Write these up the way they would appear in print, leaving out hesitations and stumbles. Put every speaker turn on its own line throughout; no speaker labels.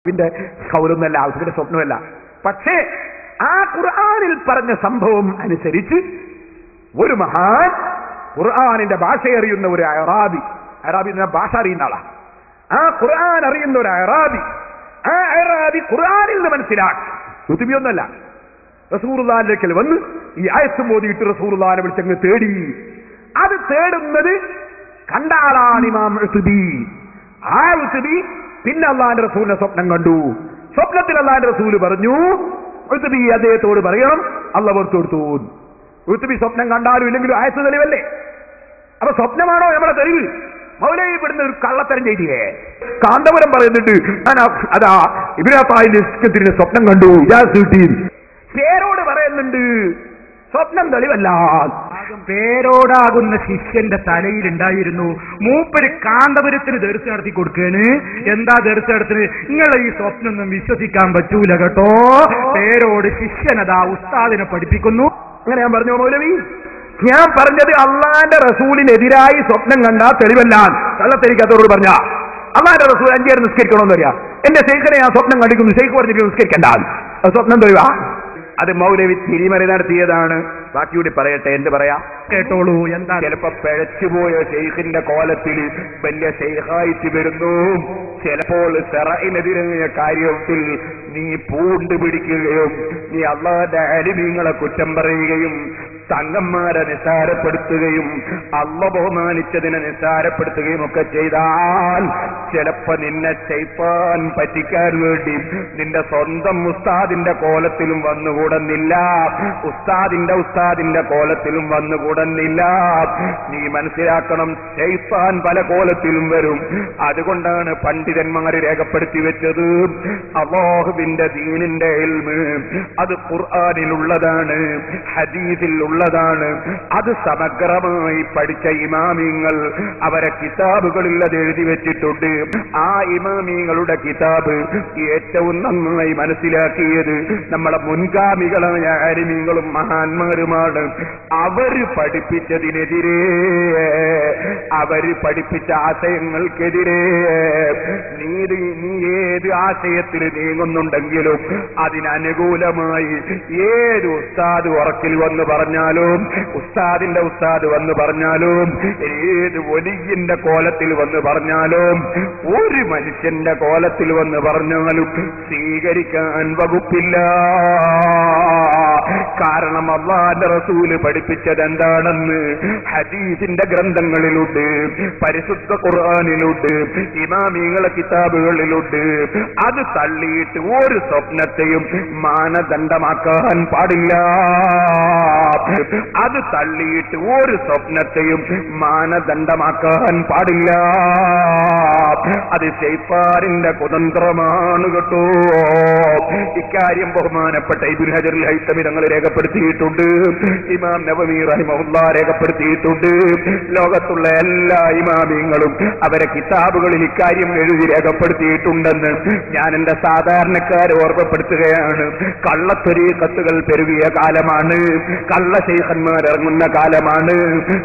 പിന്നെ കൗലൊന്നല്ല, ഔസുബിന്റെ സ്വപ്നമല്ല. പക്ഷേ ആ ഖുർആനിൽ പറഞ്ഞ സംഭവം അനുസരിച്ച് ഒരു മഹാൻ ഖുർആനിന്റെ ഭാഷ അറിയുന്ന ഒരു അറാബി എന്ന ഭാഷ അറിയുന്ന ആളാ, ആ ഖുർആൻ അറിയുന്ന ഒരു അറാബി, ആ അറാബി ഖുർആനിൽ നിന്ന് മനസ്സിലാക്കി. ഋതുബിയൊന്നല്ല, റസൂലുള്ളാഹിലേക്ക് വന്ന് ഈ ആയത്ത് മോദിയിട്ട് റസൂലുള്ളാഹിനെ വിളിച്ചങ്ങ് തേടി. അത് തേടുന്നത് കണ്ട ആളാണ് ഇമാം ഉത്ബി. ആ ഉത്ബി പിന്നെ അള്ളാഹിന്റെ റസൂലിനെ സ്വപ്നം കണ്ടു. സ്വപ്നത്തിൽ അള്ളാഹിന്റെ റസൂല് പറഞ്ഞു, ഉത്ബി അദ്ദേഹത്തോട് പറയണം അള്ളാഹ് പുറത്തു കൊടുത്തു. ഉത്ബി സ്വപ്നം കണ്ടാലും ഇല്ലെങ്കിലും ആയത്ത് തെളിവല്ലേ? അപ്പൊ സ്വപ്നമാണോ നമ്മളെ തെളിവ്? മൗലവി പെടുന്ന ഒരു കള്ളത്തരം ചെയ്തില്ലേ? കാന്തപുരം പറയുന്നുണ്ട്, അതാ ഇബ്രാഹിം സ്വപ്നം കണ്ടു, പേരോട് പറയുന്നുണ്ട് സ്വപ്നം തെളിവല്ല. പേരോടാകുന്ന ശിഷ്യന്റെ തലയിലുണ്ടായിരുന്നു. മൂപ്പര് കാന്തപുരത്തിന് ദർശനം നടത്തി കൊടുക്കുകയാണ്. എന്താ ദർശനം നടത്തിന്? നിങ്ങളെ ഈ സ്വപ്നമൊന്നും വിശ്വസിക്കാൻ പറ്റൂല കേട്ടോ. പേരോട് ശിഷ്യനതാ ഉസ്താദിനെ പഠിപ്പിക്കുന്നു. അങ്ങനെ ഞാൻ പറഞ്ഞു മൗലവി, ഞാൻ പറഞ്ഞത് അള്ളാന്റെ റസൂലിനെതിരായി സ്വപ്നം കണ്ടാ തെളിവല്ല. കള്ളത്തെനിക്കത്തോട് പറഞ്ഞ അള്ളാന്റെ റസൂൽ 5 നേരം നിസ്കരിക്കണമെന്ന് പറയാ. എന്റെ ശൈഖിനെ ഞാൻ സ്വപ്നം കണ്ടിരിക്കുന്നു, ശൈഖ് പറഞ്ഞിട്ട് നിസ്കരിക്കണ്ട, സ്വപ്നം തെളിവാ? അത് മൗലവി തിരിമറി നടത്തിയതാണ്. ബാക്കിയൂടി പറയട്ടെ, എന്ത് പറയാ കേട്ടോളൂ. എന്താ? ചിലപ്പോ പിഴച്ചുപോയ ശൈഖിന്റെ കോലത്തിൽ വലിയ ശൈഖായിട്ട് വരുന്നു. ചിലപ്പോൾ ശറഇനെതിരായ കാര്യത്തിൽ നീ പൂണ്ടുപിടിക്കുകയും നീ അള്ളാന്റെ അലിമീങ്ങളെ കുറ്റം പറയുകയും തങ്ങന്മാരെ നിസ്സാരപ്പെടുത്തുകയും അള്ള ബഹുമാനിച്ചതിനെ നിസ്സാരപ്പെടുത്തുകയും ഒക്കെ ചെയ്താൽ ചിലപ്പോ നിന്നെ ശൈത്താൻ പറ്റിക്കാൻ വേണ്ടി നിന്റെ സ്വന്തം ഉസ്താദിന്റെ കോലത്തിലും വന്നുകൂടുന്നില്ല, ഉസ്താദിന്റെ കോലത്തിലും വന്നുകൂടുന്നില്ല. നീ മനസ്സിലാക്കണം, ശൈത്താൻ പല കോലത്തിലും വരും. അതുകൊണ്ടാണ് പണ്ഡിതന്മാര് രേഖപ്പെടുത്തി വെച്ചത് അല്ലാഹുവിന്റെ ദീനിന്റെ ഇൽമ് അത് ഖുർആനിലുള്ളതാണ്, ഹദീസിലുള്ളതാണ്. അത് സമഗ്രമായി പഠിച്ച ഇമാമിങ്ങൾ അവരെ കിതാബുകളിൽ അത് എഴുതി വെച്ചിട്ടുണ്ട്. ആ ഇമാമിങ്ങളുടെ കിതാബ് ഏറ്റവും നന്നായി മനസ്സിലാക്കിയത് നമ്മളെ മുൻഗാമികളായ ആലിമീങ്ങളും മഹാന്മാരുമാണ്. അവര് പഠിപ്പിച്ചതിനെതിരെ, അവര് പഠിപ്പിച്ച ആശയങ്ങൾക്കെതിരെ നീ ഏത് ആശയത്തിൽ നീങ്ങുന്നുണ്ടെങ്കിലും അതിനനുകൂലമായി ഏത് ഉസ്താദ് ഉറക്കിൽ വന്ന് പറഞ്ഞാലും, ഉസ്താദിന്റെ ഉസ്താദ് വന്ന് പറഞ്ഞാലും, ഏത് വലിയന്റെ കോലത്തിൽ വന്ന് പറഞ്ഞാലും, ഒരു മനുഷ്യന്റെ കോലത്തിൽ വന്ന് പറഞ്ഞാലും സ്വീകരിക്കാൻ വകുപ്പില്ല. കാരണം അല്ലാഹുവിന്റെ റസൂല് പഠിപ്പിച്ചത് എന്താണെന്ന് ഹദീസിന്റെ ഗ്രന്ഥങ്ങളിലുണ്ട്, പരിശുദ്ധ ഖുർആനിലുണ്ട്, ഇമാമികളെ കിതാബുകളിലുണ്ട്. അത് തള്ളിയിട്ട് ഒരു സ്വപ്നത്തെയും മാനദണ്ഡമാക്കാൻ പാടില്ല. അത് തള്ളിയിട്ട് ഒരു സ്വപ്നത്തെയും മാനദണ്ഡമാക്കാൻ പാടില്ല. അത് ശൈത്താനിന്റെ കുതന്ത്രമാണ് കേട്ടോ. ഇക്കാര്യം ബഹുമാനപ്പെട്ട ഇബ്നു ഹജറുൽ ഹൈതമി തങ്ങൾ രേഖപ്പെടുത്തിയിട്ടുണ്ട്, ഇമാം നവവി റഹിമഹുല്ലാഹ് രേഖപ്പെടുത്തിയിട്ടുണ്ട്. ലോകത്തുള്ള എല്ലാ ഇമാമിങ്ങളും അവരെ കിതാബുകളിൽ ഇക്കാര്യം എഴുതി രേഖപ്പെടുത്തിയിട്ടുണ്ടെന്ന് ഞാൻ എന്റെ സാധാരണക്കാരെ ഓർമ്മപ്പെടുത്തുകയാണ്. കള്ളത്വരീഖത്തുകൾ പെരുകിയ കാലമാണ്, കള്ള ശൈഖന്മാർ ഇറങ്ങുന്ന കാലമാണ്.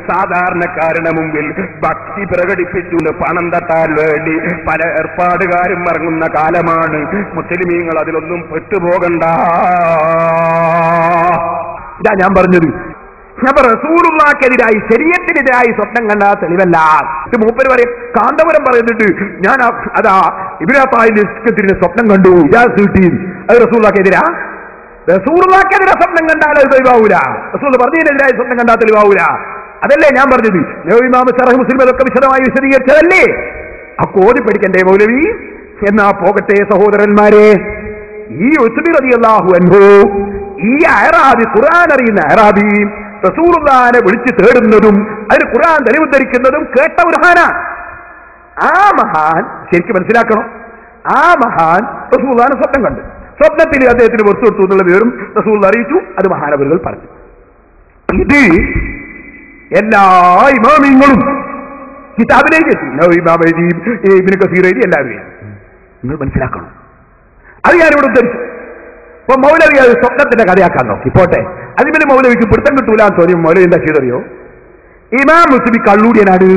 സാധാരണക്കാരുടെ മുമ്പിൽ ഭക്തി പ്രകടിപ്പിച്ചു പണം തട്ടാൻ വേണ്ടി പല ഏർപ്പാടുകാരും ഇറങ്ങുന്ന കാലമാണ്. മുസ്ലിമീങ്ങൾ അതിലൊന്നും പെട്ടുപോകണ്ട. ഇതാ ഞാൻ പറഞ്ഞത്. റസൂലുള്ളാഹിക്കെതിരായി ശരീഅത്തിനെതിരായി സ്വപ്നം കണ്ട തെളിവല്ല. ഇത് മൂപ്പര് പറയും, കാന്തപുരം പറയുന്നുണ്ട്, ഞാൻ അതാ ഇബ്രാഹിം സ്വപ്നം കണ്ടു, അത് റസൂലുള്ളാഹിക്കെതിരാ? റസൂലുള്ളാഹിക്കെതിരെ സ്വപ്നം കണ്ടാൽ അത് തെളിവാവൂല. റസൂൽ പറഞ്ഞതിനെതിരായി സ്വപ്നം കണ്ടാൽ തെളിവാവൂല. അതല്ലേ ഞാൻ പറഞ്ഞത്. ഇമാം ശറഹ് മുസ്ലിം അതൊക്കെ വിശദമായി വിശദീകരിച്ചതല്ലേ? ആ കോതി പഠിക്കണ്ടേ മൗലവി? എന്നാ പോകട്ടെ സഹോദരന്മാരെ. ഈ ഉസ്ബി റളിയല്ലാഹു അൻഹു, ഈ അഅറാബി, ഖുർആൻ അറിയുന്ന അഅറാബി റസൂലുള്ളാഹിനെ വിളിച്ച് തേടുന്നതും അതിന് ഖുർആൻ തെളിവുദ്ധരിക്കുന്നതും കേട്ട ഒരു മഹാനാണ്. ആ മഹാൻ ശരിക്കും മനസ്സിലാക്കണം, ആ മഹാൻ റസൂലുള്ളാഹിനെ സ്വപ്നം കണ്ടു. സ്വപ്നത്തിൽ അദ്ദേഹത്തിന് പുറത്തു കൊടുത്തു എന്നുള്ള വിവരം റസൂലുള്ളാഹി അറിയിച്ചു. അത് മഹാനവറുകൾ പറഞ്ഞു. ഇത് എല്ലാ ഇമാമിങ്ങളും കിതാബിലേക്ക് എത്തി. ഇബ്നു കസീർ എഴുതി, എല്ലാവരും നിങ്ങൾ മനസ്സിലാക്കണം. അത് ഞാനിവിടെ ഉദ്ധരിച്ചു. അപ്പൊ മൗലവി അത് സ്വപ്നത്തിന്റെ കഥയാക്കാൻ നോക്കി. പോട്ടെ, അതിന് മൗലവിക്ക് പിടുത്തം കിട്ടൂലാന്ന് തോന്നി. മൗലവി എന്താ ചെയ്തറിയോ? ഇമാം മുസ്ബി കള്ളൂടിയനാണ്.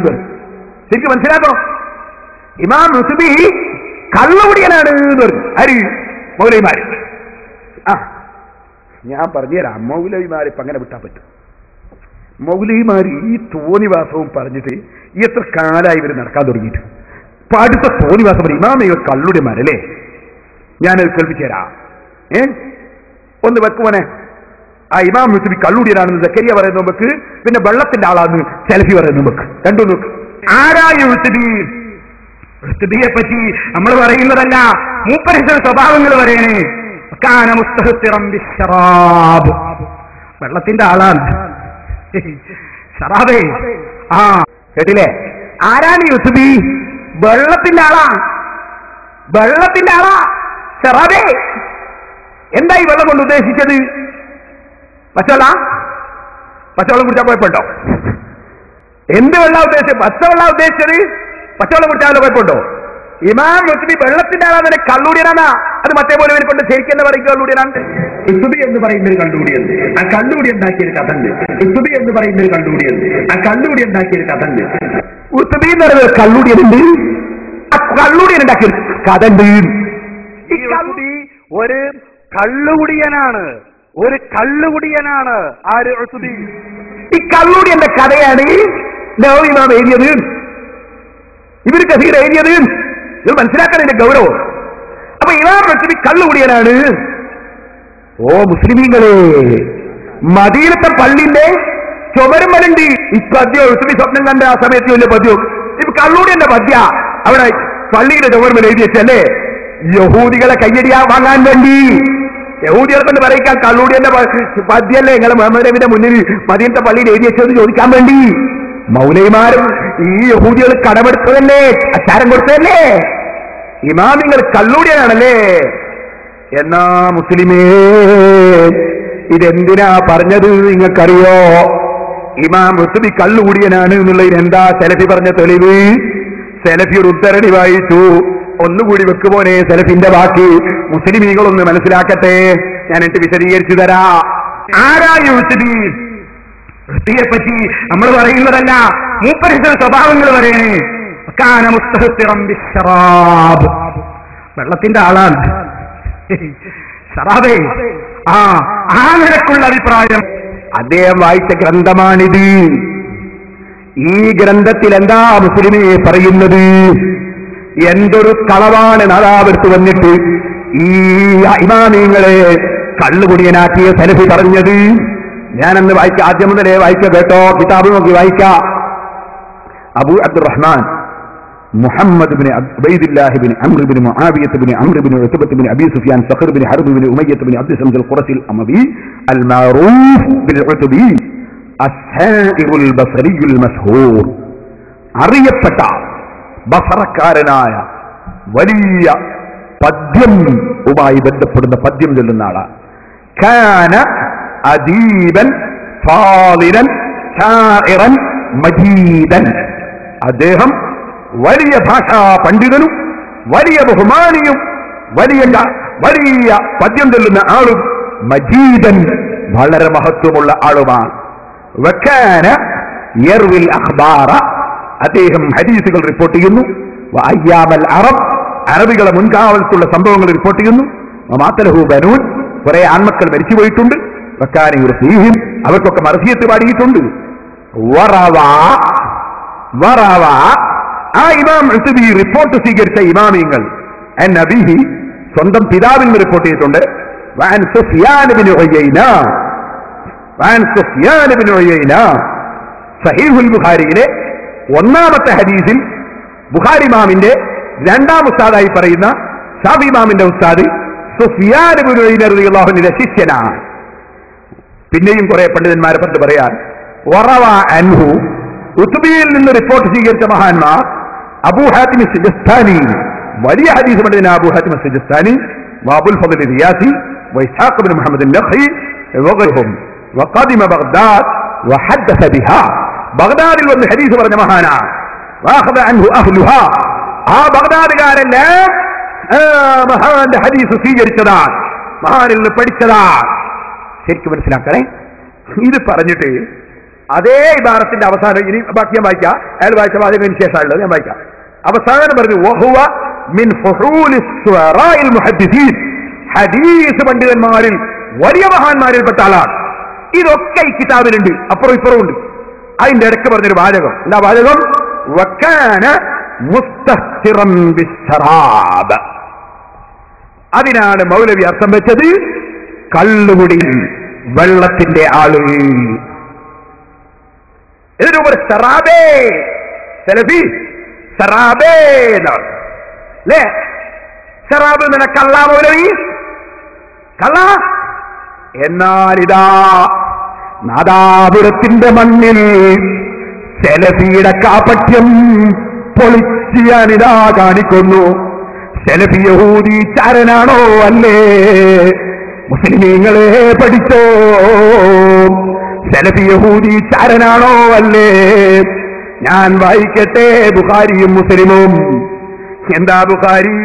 ശരിക്കും മനസ്സിലാക്കണം. ഇമാം മുസ്ബി കള്ളുകുടിയനാണ് എന്ന് പറഞ്ഞു. ആര്? മൗലവിമാര്. ആ ഞാൻ പറഞ്ഞുതരാം, മൗലവിമാരെ ഇപ്പൊ അങ്ങനെ വിട്ടാൻ പറ്റും? മൗലവിമാർ ഈ തോന്നിവാസവും പറഞ്ഞിട്ട് എത്ര കാലമായി ഇവർ നടക്കാൻ തുടങ്ങിയിട്ട്. ഇപ്പൊ അടുത്ത തോന്നിവാസം പറയും ഇമാമികൾ കള്ളുടിയന്മാരല്ലേ. ഞാനത് കേൾപ്പിച്ചു തരാം. ഒന്ന് വെക്കുവാനെ. ആ ഇമാം യുസുബി കള്ളുടിയനാണെന്ന് സക്കരിയ പറയുന്ന നമുക്ക്, പിന്നെ വെള്ളത്തിന്റെ ആളാന്ന് സെലഫി പറയുന്ന നമുക്ക്. രണ്ടു നോക്ക്. ആരായ യുസുബിയെ പറ്റി നമ്മൾ പറയുന്നതല്ല, മൂപ്പരിന്റെ സ്വഭാവങ്ങൾ പറയണേ. വെള്ളത്തിന്റെ ആളാണ്. ഷറാബേ, ആ കേട്ടില്ലേ? ആരാണ് യുസുബി? വെള്ളത്തിന്റെ ആളാ. വെള്ളത്തിന്റെ ആളാ ഷറാബേ. എന്തായി വെള്ളം കൊണ്ട് ഉദ്ദേശിച്ചത്? പച്ചവെള്ളം കുടിച്ചാൽ കുഴപ്പമുണ്ടോ? എന്ത് വെള്ളം ഉദ്ദേശിച്ചത്? പച്ചവെള്ളം ഉദ്ദേശിച്ചത്. പച്ചവെള്ളം കുടിച്ചാൽ കുഴപ്പമുണ്ടോ? ഇമാം യുസുബി വെള്ളത്തിന്റെ ആളാന്നെ കള്ളുടിയനാ. അത് മറ്റേ പോലെ കൊണ്ട് ശരിക്കും പറയും കള്ളുടിയനാണ്. യുസുബി എന്ന് പറയുന്ന ഒരു കള്ളുകുടിയുണ്ട്. ആ കള്ളുകുടി ഉണ്ടാക്കിയൊരു കഥ ഉണ്ട്. യുസുബി എന്ന് പറയുന്ന ഒരു കള്ളുകുടിയുണ്ട്. ആ കള്ളുകുടി ഉണ്ടാക്കിയൊരു കഥ ഉണ്ട്. യുസുബി എന്ന് പറയുന്നത് കള്ളുടിയനുണ്ട്. ആ കള്ളുടിയൻ ഉണ്ടാക്കിയൊരു കഥ ഉണ്ട്. ഈ കള്ളുടി ഒരു കള്ളുകുടിയനാണ്. ഒരു കള്ളുകുടിയനാണ്. ആര്? യുസുബി. ഈ കള്ളുടിയന്റെ കഥയാണ് നവവി ഇമാം എഴുതിയത്. ഇവര് കസീർ എഴുതിയത്. ഇത് മനസ്സിലാക്കാൻ ഇതിന്റെ ഗൗരവം. അപ്പൊ ഇമാം യുസുബി കള്ളുകുടിയനാണ്. ഓ മുസ്ലിമീങ്ങളെ, മദീനത്തെ പള്ളിന്റെ ചുമരുമലുണ്ട് ഈ പദ്യം. യുസുബി സ്വപ്നം കണ്ട ആ സമയത്ത് വലിയ പദ്യം. ഇപ്പൊ കള്ളുടിയന്റെ പദ്യ അവിടെ പള്ളിയുടെ ചുമരുമൽ എഴുതി വെച്ചല്ലേ, യഹൂദികളെ കയ്യടിയാ വാങ്ങാൻ വേണ്ടി. യഹൂദികളെ കൊണ്ട് പറയിക്കാൻ കള്ളുടിയന്റെ പദ്യല്ലേ നിങ്ങളെ മുഹമ്മദ് നബിയുടെ മുന്നിൽ മദീനത്തെ പള്ളിയിൽ എഴുതി വെച്ചതെന്ന് ചോദിക്കാൻ വേണ്ടി. മൗലവിമാരും ഈ യഹൂദികൾ കടമെടുത്തതല്ലേ, അച്ചാരം കൊടുത്തതല്ലേ. ഇമാമിങ്ങൾ കള്ളുടിയനാണല്ലേ. എന്നാ മുസ്ലിമേ, ഇതെന്തിനാ പറഞ്ഞത് നിങ്ങൾക്കറിയോ? ഇമാം യുസുബി കള്ളുകുടിയനാണ് എന്നുള്ളതിന് എന്താ സെലഫി പറഞ്ഞ തെളിവ്? സെലഫി ഒരു ഉദ്ധരണി വായിച്ചു. ഒന്നുകൂടി വെക്കുപോലെ സെലഫിന്റെ ബാക്കി മുസ്ലിമീകളൊന്ന് മനസ്സിലാക്കട്ടെ. ഞാൻ എന്നിട്ട് വിശദീകരിച്ചു തരാ. ആരാ യുസുബി? യെ പറ്റി നമ്മൾ പറയുന്നതല്ല, മൂപ്പരിന്റെ സ്വഭാവങ്ങൾ പറയണേ. വെള്ളത്തിന്റെ ആളാണ്. ഷറാബേ, ആ നിരക്കുള്ള അഭിപ്രായം. അദ്ദേഹം വായിച്ച ഗ്രന്ഥമാണിത്. ഈ ഗ്രന്ഥത്തിൽ എന്താ മുസ്ലിമേ പറയുന്നത്? എന്തൊരു കളവാണ് നാദാവെടുത്ത് വന്നിട്ട് ഈ ഇമാമിങ്ങളെ കള്ളുകുടിയനാക്കിയ സലഫി പറഞ്ഞത്. ഞാനന്ന് വായിക്ക, ആദ്യം മുതലേ വായിക്ക കേട്ടോ. കിതാബ് നോക്കി വായിക്ക. അബൂ അബ്ദുറഹ്മാൻ മുഹമ്മദ് ബിൻ ഉബൈദില്ലാഹി ബിൻ അംർ ബിൻ മുആവിയത്ത് ബിൻ അംർ ബിൻ ഉത്ബത്ത് ബിൻ അബീ സുഫിയാൻ സഖർ ബിൻ ഹർബ് ബിൻ ഉമയ്യത്ത് ബിൻ അബ്ദു ശംസ് അൽ-ഖുറശി അൽ-അമവി അൽ-മഅറൂഫ് ബിൽ ഉത്ബി അസ്സാഇറുൽ ബസരിയുൽ മശ്ഹൂർ. അറിയപ്പെട്ട ബസറക്കാരനായ വലിയ പദ്യവുമായി ബന്ധപ്പെടുന്ന പദ്യം ചൊല്ലുന്ന ആളാണ്. കാന അദീബൻ ഫാളിലൻ ശാഇറൻ മജീദൻ. അദ്ദേഹം വലിയ ഭാഷാ പണ്ഡിതനും വലിയ ബഹുമാനിയും വലിയ പദ്യം ചൊല്ലുന്ന ആളും മജീദൻ വളരെ മഹത്വമുള്ള ആളുമാണ്. വകാന യർവിൽ അഖ്ബാറ. അദ്ദേഹം ഹദീസുകൾ റിപ്പോർട്ട് ചെയ്യുന്നു. വഅയ്യാമൽ അറബ്. അറബികളെ മുൻകാലത്തുള്ള സംഭവങ്ങൾ റിപ്പോർട്ട് ചെയ്യുന്നു. വമാതലഹു ബനൂൻ. കുറെ ആൺമക്കൾ മരിച്ചുപോയിട്ടുണ്ട്. വകാന യുർഫീഹിം. അവർക്കൊക്കെ മർസിയത്ത് പാടിയിട്ടുണ്ട്. വറവ. ആ ഇമാം യുസുബി റിപ്പോർട്ട് സ്വീകരിച്ച ഇമാമിങ്ങൾ നബിഹി സ്വന്തം പിതാവിൽ നിന്ന് റിപ്പോർട്ട് ചെയ്തിട്ടുണ്ട്. വഅൻ സുഫ്യാൻ ബിൻ ഉയൈന. സഹീഹുൽ ബുഖാരിയിലെ ഒന്നാമത്തെ ഹദീസിൽ ബുഖാരി ഇമാമിന്റെ രണ്ടാം ഉസ്താദായി പറയുന്ന ഷാഫി ഇമാമിന്റെ ഉസ്താദ് സുഫ്യാൻ ബിൻ ഉയൈന റളിയല്ലാഹു അൻഹുവിന്റെ ശിഷ്യനാണ്. പിന്നെയും കുറെ പണ്ഡിതന്മാരെ പറ്റി പറയാൻ. വറവ അൻഹു. ഉത്ബിയിൽ നിന്ന് റിപ്പോർട്ട് സ്വീകരിച്ച മഹാന്മാർ അബൂ ഹാത്തിം സിജിസ്താനി, വലിയ ഹദീസ് പണ്ഡിതൻ അബൂ ഹാത്തിം സിജിസ്താനി, വഅബുൽ ഫദ്ൽ റിയാസി, വഇസ്ഹാഖ് ബിൻ മുഹമ്മദ് അൻ-നഖി വഗൈറുഹും. വഖദിമ ബഗ്ദാദ് വഹദ്ദസ ബിഹാ. ബഗ്ദാദിൽ വന്ന് ഹദീസ് പറഞ്ഞ മഹാനാണ്. വഅഖദ അൻഹു അഹ്ലുഹാ. ആ ബഗ്ദാദുകാരെല്ലാം മഹാന്റെ ഹദീസ് സ്വീകരിച്ചതാണ്, മഹാനിൽ നിന്ന് പഠിച്ചതാണ്. ശരിക്കും മനസ്സിലാക്കണേ. ഇത് പറഞ്ഞിട്ട് അതേ ഇബാറത്തിന്റെ അവസാനം ഇനി ബാക്കി ഞാൻ വായിക്കാം. അയാൾ വായിച്ച വാചകത്തിന് ശേഷമുള്ളത് ഞാൻ വായിക്കാം. അവസാനം പറഞ്ഞു വഹുവ മിൻ ഫുഹൂലി ശുഅറാഇൽ മുഹദ്ദിസീൻ, ഹദീസ് പണ്ഡിതന്മാരിൽ വലിയ മഹാന്മാരിൽപ്പെട്ട ആളാണ്. ഇതൊക്കെ ഈ കിതാബിലുണ്ട്, അപ്പുറം ഇപ്പുറം ഉണ്ട്. അതിന്റെ ഇടയ്ക്ക് പറഞ്ഞൊരു വാചകം, എന്താ വാചകം? വക്കാന മുസ്തഹ്തിറൻ ബിശ്ശറാബ്. അതിനാണ് മൗലവി അർത്ഥം വെച്ചത് കള്ളുകുടി വെള്ളത്തിന്റെ ആള്. ഇതിനു മുമ്പ് ശറാബേ, സലഫി ശറാബേ എന്നാണ് അല്ലേ? ശറാബ് എന്ന കള്ള മൗലവി, കള്ള. എന്നാൽ ഇതാ നാദാപുരത്തിന്റെ മണ്ണിൽ സലഫിയുടെ കാപട്യം പൊളിച്ച് ഞാനിതാ കാണിക്കുന്നു. സലഫി യഹൂദി ചാരനാണോ? അല്ലേ? മുസ്ലിമീങ്ങളെ പഠിച്ചോ, സലഫി യഹൂദി ചാരനാണോ? അല്ലേ? ഞാൻ വായിക്കട്ടെ ബുഖാരിയും മുസ്ലിമും. എന്താ ബുഖാരി?